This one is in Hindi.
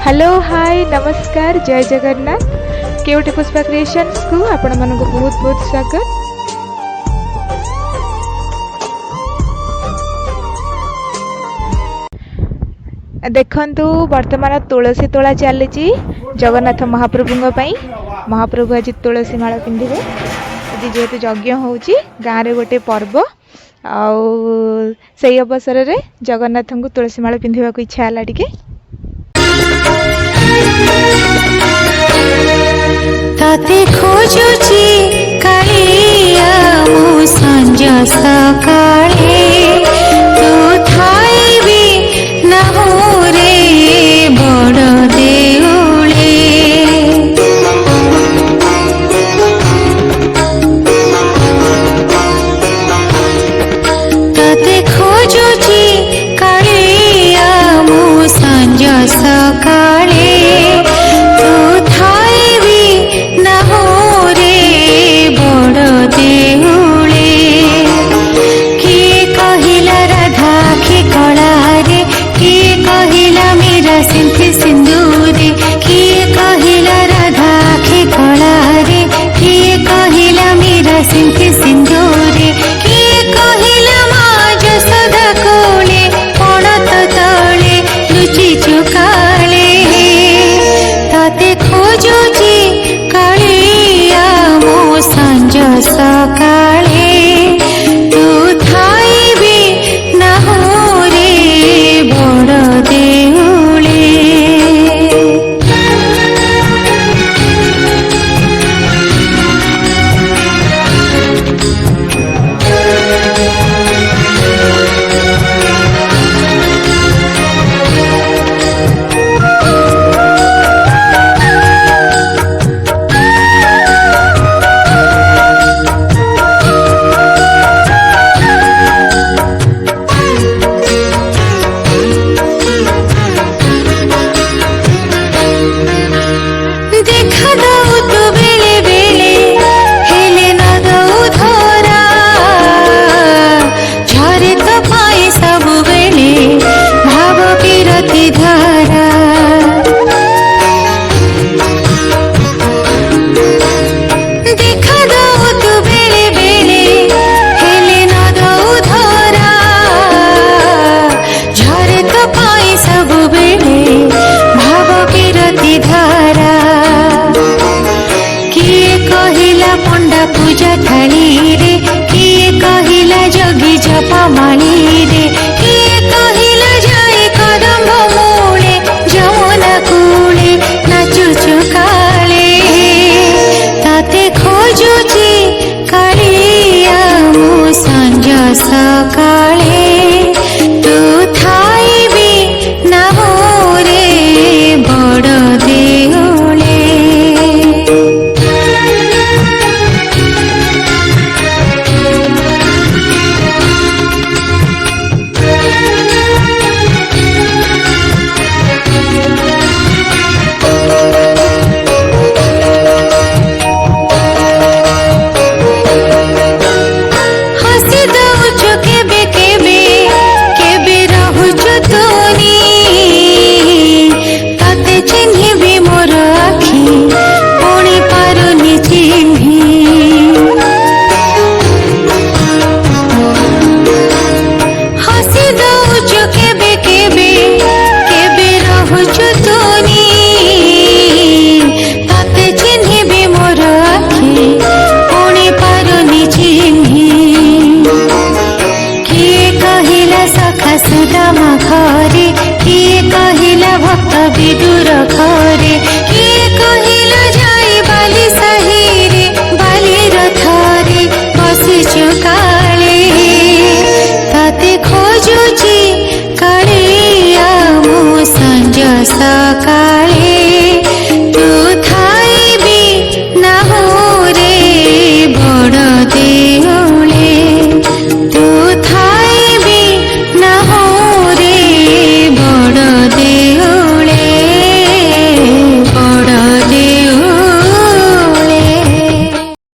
हेलो हाय नमस्कार जय जगन्नाथ केवटी पुष्पा क्रिएशंस को आपण मानक बहुत बहुत स्वागत। देखंतु वर्तमान तुलसी तोला चली जगन्नाथ महाप्रभु महाप्रभु आज तुलसी माला पिंधे आज जेहेतु यज्ञ होउची गाँव रे गोटे पर्व से अवसर रे जगन्नाथ को तुलसी माला पिंधिबा को इच्छा हला टिके। ताते खोजुची कालिया मु संज सकाळे तू थाइबी ना हो रे बड़ देउळे ताते खोजुची कालिया मु संज सकाळे सिंदूरे किए कहिला राधा खे कलारे किए कहिला मीरा सिंथी सिंदूरे किए कहिला माँ जसोदा कोले पणत तले लुचि चुकाले ताते खोजुची कालिया मो संज सकाळे तू थाइबी ना हो रे बड़ देउळे। पूजा थाली रे किए कहिला जगी जपा माली रे किए कहिला जाई कदम मूले जमुना कूले नाचुचु काले ताते खोजुची कालिया मु संज सकाळे तू थाइबी ना हो रे बड़ देउळे। सुदामा घरे किए कहिला भक्त विदुर घरे किए कहिला जाई बाली साही रे बाली रथरे बसी चुकाले ताते खोजुची कालिया मु संज सकाळे।